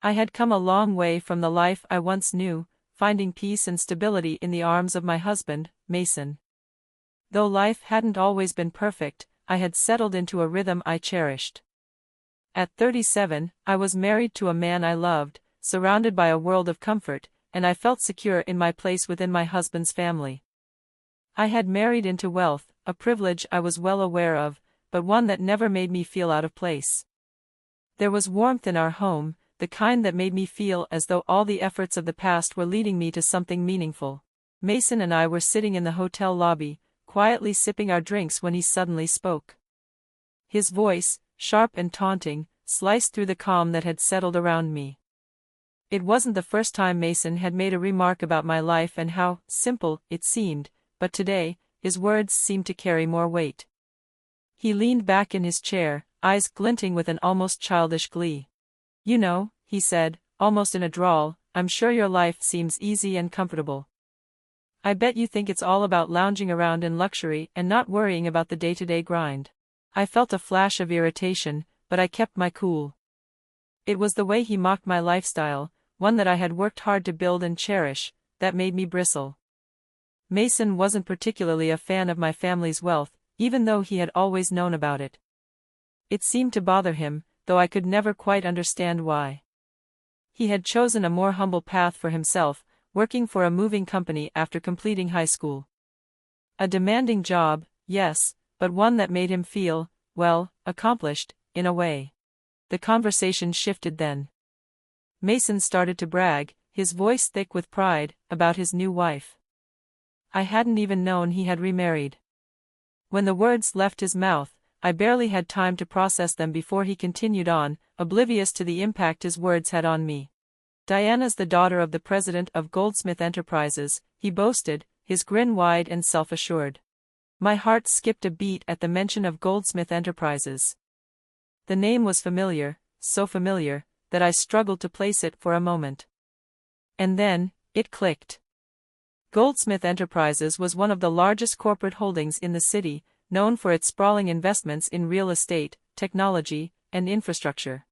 I had come a long way from the life I once knew, finding peace and stability in the arms of my husband, Mason. Though life hadn't always been perfect, I had settled into a rhythm I cherished. At 37, I was married to a man I loved, surrounded by a world of comfort, and I felt secure in my place within my husband's family. I had married into wealth, a privilege I was well aware of, but one that never made me feel out of place. There was warmth in our home, the kind that made me feel as though all the efforts of the past were leading me to something meaningful. Mason and I were sitting in the hotel lobby, quietly sipping our drinks when he suddenly spoke. His voice, sharp and taunting, sliced through the calm that had settled around me. It wasn't the first time Mason had made a remark about my life and how simple it seemed, but today, his words seemed to carry more weight. He leaned back in his chair, eyes glinting with an almost childish glee. "You know," he said, almost in a drawl, "I'm sure your life seems easy and comfortable. I bet you think it's all about lounging around in luxury and not worrying about the day-to-day grind." I felt a flash of irritation, but I kept my cool. It was the way he mocked my lifestyle, one that I had worked hard to build and cherish, that made me bristle. Mason wasn't particularly a fan of my family's wealth, even though he had always known about it. It seemed to bother him, though I could never quite understand why. He had chosen a more humble path for himself, working for a moving company after completing high school. A demanding job, yes, but one that made him feel, well, accomplished, in a way. The conversation shifted then. Mason started to brag, his voice thick with pride, about his new wife. I hadn't even known he had remarried. When the words left his mouth, I barely had time to process them before he continued on, oblivious to the impact his words had on me. "Diana's the daughter of the president of Goldsmith Enterprises," he boasted, his grin wide and self-assured. My heart skipped a beat at the mention of Goldsmith Enterprises. The name was familiar, so familiar, that I struggled to place it for a moment. And then, it clicked. Goldsmith Enterprises was one of the largest corporate holdings in the city, known for its sprawling investments in real estate, technology, and infrastructure.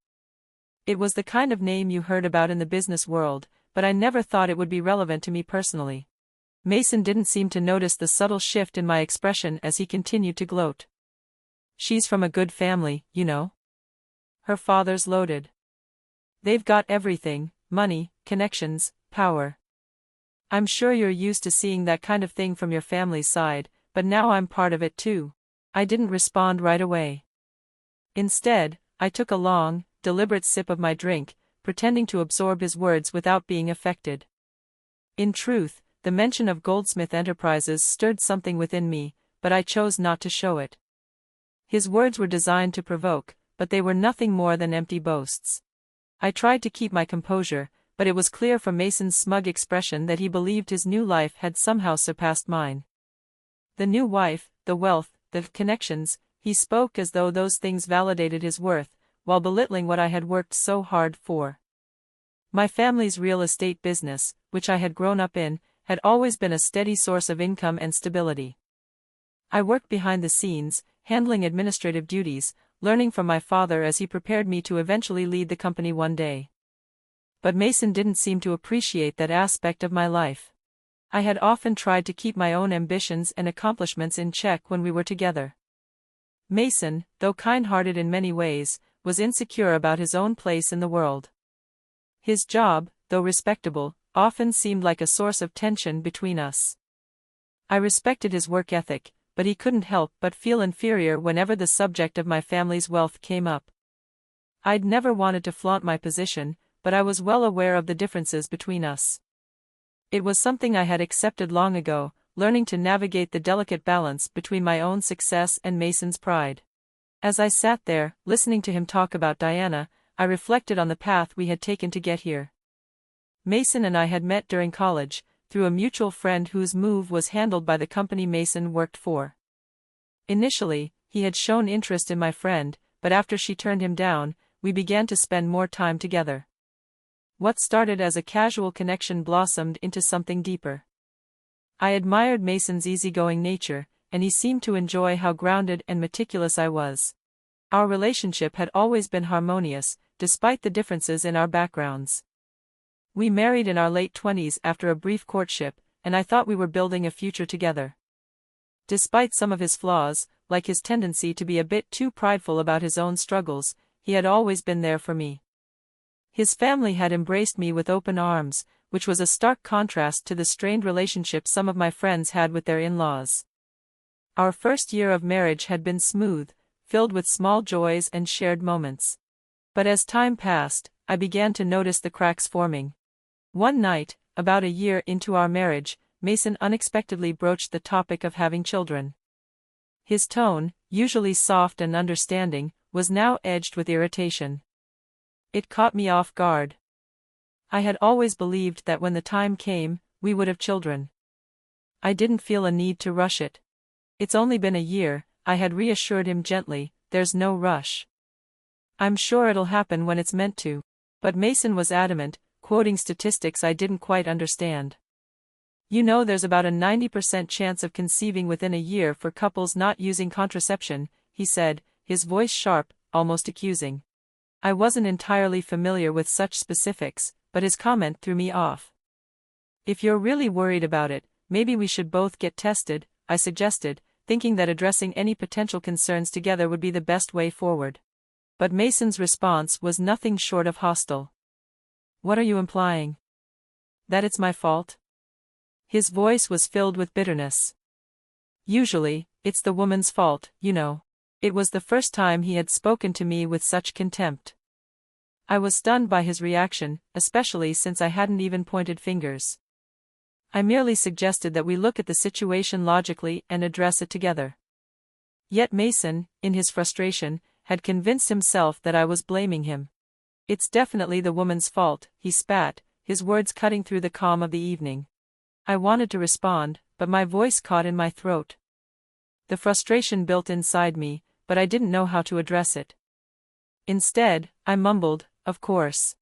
It was the kind of name you heard about in the business world, but I never thought it would be relevant to me personally. Mason didn't seem to notice the subtle shift in my expression as he continued to gloat. "She's from a good family, you know. Her father's loaded. They've got everything, money, connections, power. I'm sure you're used to seeing that kind of thing from your family's side, but now I'm part of it too." I didn't respond right away. Instead, I took a long, deliberate sip of my drink, pretending to absorb his words without being affected. In truth, the mention of Goldsmith Enterprises stirred something within me, but I chose not to show it. His words were designed to provoke, but they were nothing more than empty boasts. I tried to keep my composure, but it was clear from Mason's smug expression that he believed his new life had somehow surpassed mine. The new wife, the wealth, the connections, he spoke as though those things validated his worth, while belittling what I had worked so hard for. My family's real estate business, which I had grown up in, had always been a steady source of income and stability. I worked behind the scenes, handling administrative duties, learning from my father as he prepared me to eventually lead the company one day. But Mason didn't seem to appreciate that aspect of my life. I had often tried to keep my own ambitions and accomplishments in check when we were together. Mason, though kind-hearted in many ways, was insecure about his own place in the world. His job, though respectable, often seemed like a source of tension between us. I respected his work ethic, but he couldn't help but feel inferior whenever the subject of my family's wealth came up. I'd never wanted to flaunt my position, but I was well aware of the differences between us. It was something I had accepted long ago, learning to navigate the delicate balance between my own success and Mason's pride. As I sat there, listening to him talk about Diana, I reflected on the path we had taken to get here. Mason and I had met during college, through a mutual friend whose move was handled by the company Mason worked for. Initially, he had shown interest in my friend, but after she turned him down, we began to spend more time together. What started as a casual connection blossomed into something deeper. I admired Mason's easygoing nature, and he seemed to enjoy how grounded and meticulous I was. Our relationship had always been harmonious, despite the differences in our backgrounds. We married in our late 20s after a brief courtship, and I thought we were building a future together. Despite some of his flaws, like his tendency to be a bit too prideful about his own struggles, he had always been there for me. His family had embraced me with open arms, which was a stark contrast to the strained relationship some of my friends had with their in-laws. Our first year of marriage had been smooth, filled with small joys and shared moments. But as time passed, I began to notice the cracks forming. One night, about a year into our marriage, Mason unexpectedly broached the topic of having children. His tone, usually soft and understanding, was now edged with irritation. It caught me off guard. I had always believed that when the time came, we would have children. I didn't feel a need to rush it. It's only been a year, I had reassured him gently, there's no rush. I'm sure it'll happen when it's meant to. But Mason was adamant, quoting statistics I didn't quite understand. You know, there's about a 90% chance of conceiving within a year for couples not using contraception, he said, his voice sharp, almost accusing. I wasn't entirely familiar with such specifics, but his comment threw me off. If you're really worried about it, maybe we should both get tested, I suggested, thinking that addressing any potential concerns together would be the best way forward. But Mason's response was nothing short of hostile. What are you implying? That it's my fault? His voice was filled with bitterness. Usually, it's the woman's fault, you know. It was the first time he had spoken to me with such contempt. I was stunned by his reaction, especially since I hadn't even pointed fingers. I merely suggested that we look at the situation logically and address it together. Yet Mason, in his frustration, had convinced himself that I was blaming him. It's definitely the woman's fault, he spat, his words cutting through the calm of the evening. I wanted to respond, but my voice caught in my throat. The frustration built inside me, but I didn't know how to address it. Instead, I mumbled, of course.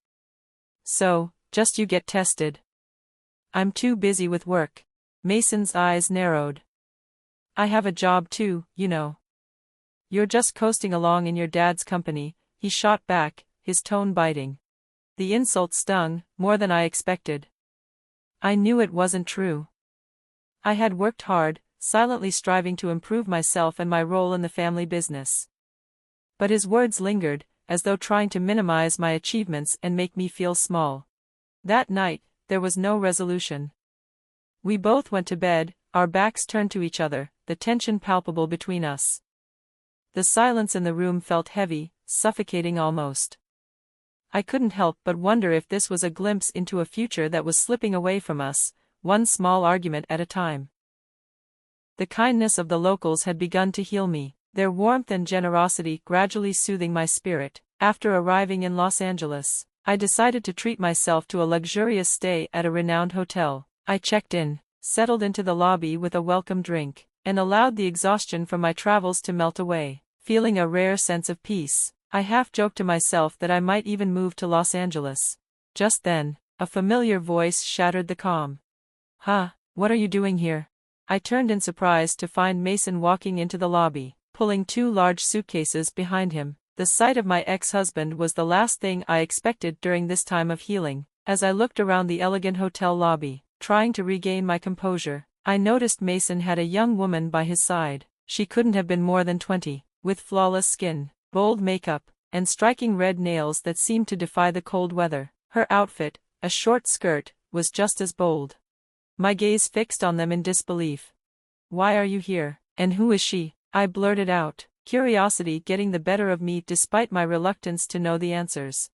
So, just you get tested. I'm too busy with work. Mason's eyes narrowed. I have a job too, you know. You're just coasting along in your dad's company, he shot back, his tone biting. The insult stung, more than I expected. I knew it wasn't true. I had worked hard, silently striving to improve myself and my role in the family business. But his words lingered, as though trying to minimize my achievements and make me feel small. That night, there was no resolution. We both went to bed, our backs turned to each other, the tension palpable between us. The silence in the room felt heavy, suffocating almost. I couldn't help but wonder if this was a glimpse into a future that was slipping away from us, one small argument at a time. The kindness of the locals had begun to heal me, their warmth and generosity gradually soothing my spirit. After arriving in Los Angeles, I decided to treat myself to a luxurious stay at a renowned hotel. I checked in, settled into the lobby with a welcome drink, and allowed the exhaustion from my travels to melt away, feeling a rare sense of peace. I half-joked to myself that I might even move to Los Angeles. Just then, a familiar voice shattered the calm. Huh, what are you doing here? I turned in surprise to find Mason walking into the lobby, pulling 2 large suitcases behind him. The sight of my ex-husband was the last thing I expected during this time of healing. As I looked around the elegant hotel lobby, trying to regain my composure, I noticed Mason had a young woman by his side. She couldn't have been more than 20, with flawless skin, bold makeup, and striking red nails that seemed to defy the cold weather. Her outfit, a short skirt, was just as bold. My gaze fixed on them in disbelief. Why are you here, and who is she? I blurted out, curiosity getting the better of me despite my reluctance to know the answers.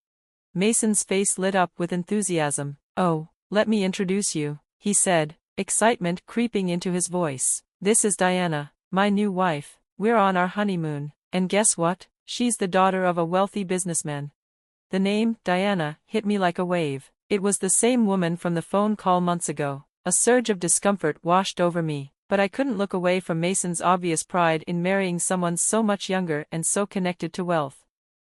Mason's face lit up with enthusiasm. Oh, let me introduce you, he said, excitement creeping into his voice. This is Diana, my new wife. We're on our honeymoon, and guess what? She's the daughter of a wealthy businessman. The name, Diana, hit me like a wave. It was the same woman from the phone call months ago. A surge of discomfort washed over me, but I couldn't look away from Mason's obvious pride in marrying someone so much younger and so connected to wealth.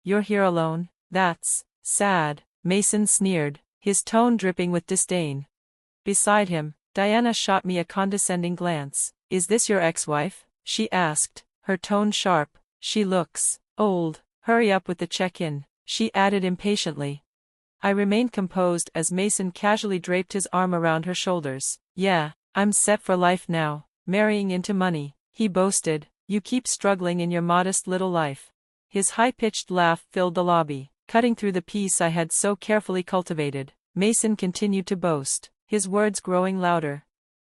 You're here alone? That's sad, Mason sneered, his tone dripping with disdain. Beside him, Diana shot me a condescending glance. Is this your ex-wife? She asked, her tone sharp. She looks old. Hurry up with the check-in. she added impatiently. I remained composed as Mason casually draped his arm around her shoulders. Yeah, I'm set for life now, marrying into money, he boasted. You keep struggling in your modest little life. His high-pitched laugh filled the lobby, cutting through the peace I had so carefully cultivated. Mason continued to boast, his words growing louder.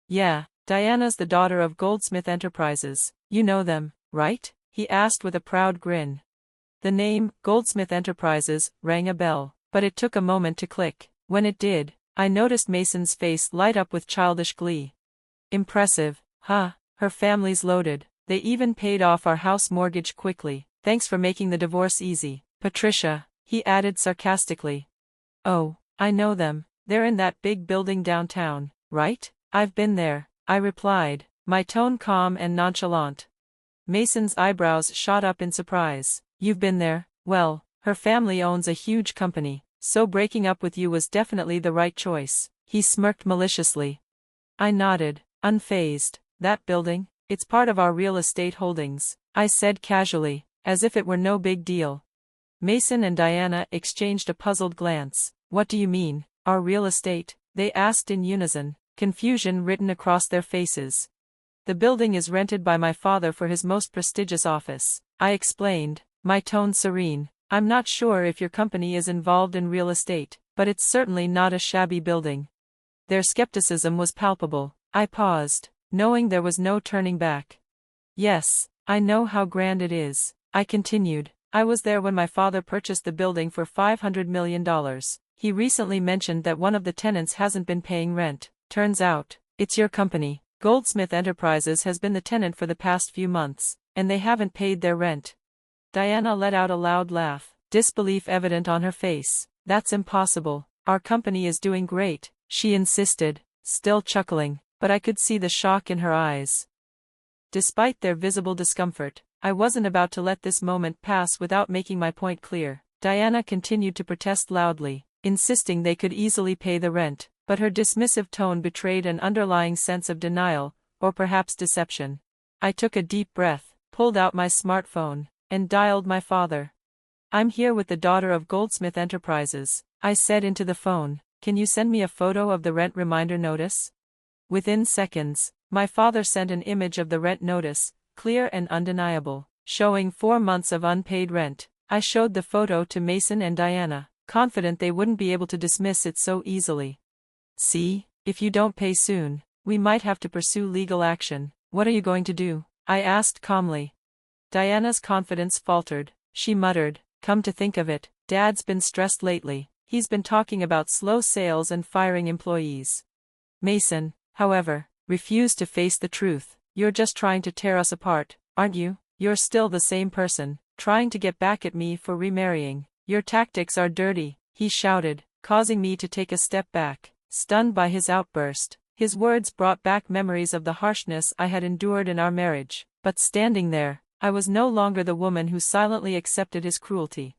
Yeah, Diana's the daughter of Goldsmith Enterprises. You know them, right? He asked with a proud grin. The name, Goldsmith Enterprises, rang a bell, but it took a moment to click. When it did, I noticed Mason's face light up with childish glee. Impressive, huh? Her family's loaded. They even paid off our house mortgage quickly. Thanks for making the divorce easy, Patricia, he added sarcastically. Oh, I know them. They're in that big building downtown, right? I've been there, I replied, my tone calm and nonchalant. Mason's eyebrows shot up in surprise. You've been there? Well, her family owns a huge company, so breaking up with you was definitely the right choice. He smirked maliciously. I nodded, unfazed. That building? It's part of our real estate holdings, I said casually, as if it were no big deal. Mason and Diana exchanged a puzzled glance. What do you mean, our real estate? They asked in unison, confusion written across their faces. The building is rented by my father for his most prestigious office, I explained, my tone serene. I'm not sure if your company is involved in real estate, but it's certainly not a shabby building. Their skepticism was palpable. I paused, knowing there was no turning back. Yes, I know how grand it is, I continued. I was there when my father purchased the building for $500 million. He recently mentioned that one of the tenants hasn't been paying rent. Turns out, it's your company. Goldsmith Enterprises has been the tenant for the past few months, and they haven't paid their rent. Diana let out a loud laugh, disbelief evident on her face. That's impossible. Our company is doing great, she insisted, still chuckling, but I could see the shock in her eyes. Despite their visible discomfort, I wasn't about to let this moment pass without making my point clear. Diana continued to protest loudly, insisting they could easily pay the rent, but her dismissive tone betrayed an underlying sense of denial, or perhaps deception. I took a deep breath, pulled out my smartphone, and dialed my father. I'm here with the daughter of Goldsmith Enterprises, I said into the phone. Can you send me a photo of the rent reminder notice? Within seconds, my father sent an image of the rent notice, clear and undeniable, showing 4 months of unpaid rent. I showed the photo to Mason and Diana, confident they wouldn't be able to dismiss it so easily. See, if you don't pay soon, we might have to pursue legal action. What are you going to do? I asked calmly. Diana's confidence faltered. She muttered, come to think of it, Dad's been stressed lately. He's been talking about slow sales and firing employees. Mason, however, refused to face the truth. You're just trying to tear us apart, aren't you? You're still the same person, trying to get back at me for remarrying. Your tactics are dirty, he shouted, causing me to take a step back, stunned by his outburst. His words brought back memories of the harshness I had endured in our marriage, but standing there, I was no longer the woman who silently accepted his cruelty.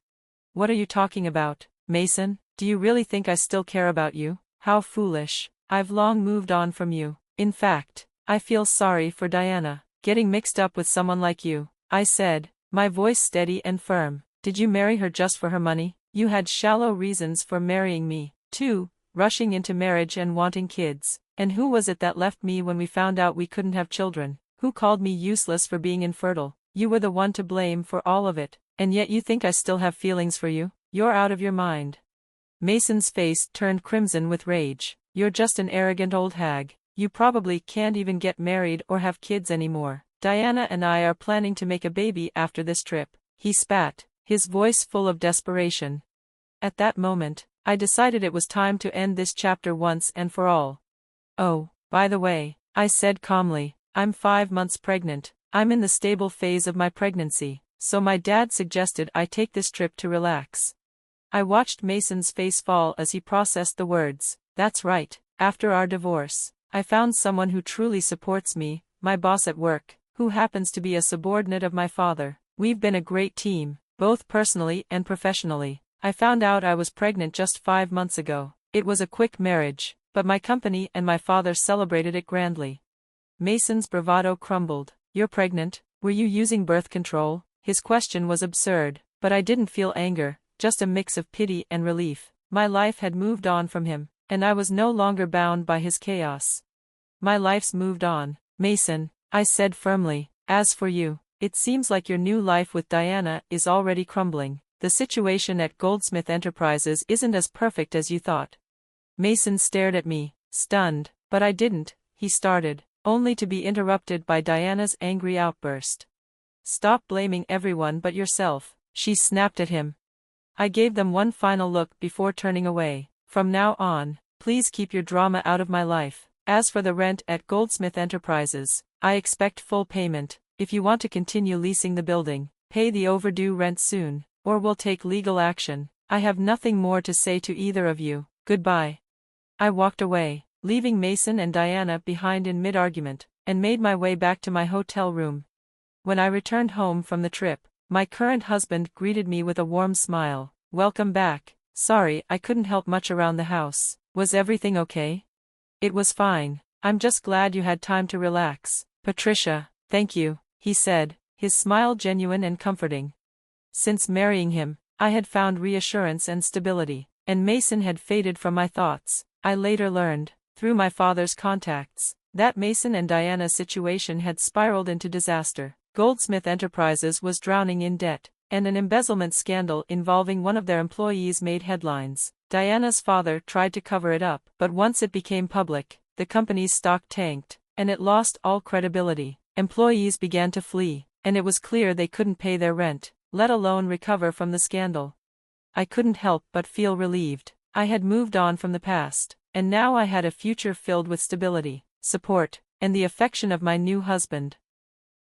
What are you talking about, Mason? Do you really think I still care about you? How foolish. I've long moved on from you. In fact, I feel sorry for Diana, getting mixed up with someone like you, I said, my voice steady and firm. Did you marry her just for her money? You had shallow reasons for marrying me, too, rushing into marriage and wanting kids. And who was it that left me when we found out we couldn't have children? Who called me useless for being infertile? You were the one to blame for all of it, and yet you think I still have feelings for you? You're out of your mind. Mason's face turned crimson with rage. You're just an arrogant old hag. You probably can't even get married or have kids anymore. Diana and I are planning to make a baby after this trip. He spat, his voice full of desperation. At that moment, I decided it was time to end this chapter once and for all. Oh, by the way, I said calmly, I'm 5 months pregnant. I'm in the stable phase of my pregnancy, so my dad suggested I take this trip to relax. I watched Mason's face fall as he processed the words. That's right, after our divorce, I found someone who truly supports me, my boss at work, who happens to be a subordinate of my father. We've been a great team, both personally and professionally. I found out I was pregnant just 5 months ago. It was a quick marriage, but my company and my father celebrated it grandly. Mason's bravado crumbled. You're pregnant? Were you using birth control? His question was absurd, but I didn't feel anger, just a mix of pity and relief. My life had moved on from him, and I was no longer bound by his chaos. My life's moved on, Mason, I said firmly. As for you, it seems like your new life with Diana is already crumbling. The situation at Goldsmith Enterprises isn't as perfect as you thought. Mason stared at me, stunned. But I didn't, he started, only to be interrupted by Diana's angry outburst. Stop blaming everyone but yourself, she snapped at him. I gave them one final look before turning away. From now on, please keep your drama out of my life. As for the rent at Goldsmith Enterprises, I expect full payment. If you want to continue leasing the building, pay the overdue rent soon, or we'll take legal action. I have nothing more to say to either of you. Goodbye. I walked away, leaving Mason and Diana behind in mid-argument, and made my way back to my hotel room. When I returned home from the trip, my current husband greeted me with a warm smile. Welcome back. Sorry I couldn't help much around the house. Was everything okay? It was fine. I'm just glad you had time to relax. Patricia, thank you, he said, his smile genuine and comforting. Since marrying him, I had found reassurance and stability, and Mason had faded from my thoughts. I later learned, through my father's contacts, that Mason and Diana's situation had spiraled into disaster. Goldsmith Enterprises was drowning in debt, and an embezzlement scandal involving one of their employees made headlines. Diana's father tried to cover it up, but once it became public, the company's stock tanked, and it lost all credibility. Employees began to flee, and it was clear they couldn't pay their rent, let alone recover from the scandal. I couldn't help but feel relieved. I had moved on from the past, and now I had a future filled with stability, support, and the affection of my new husband.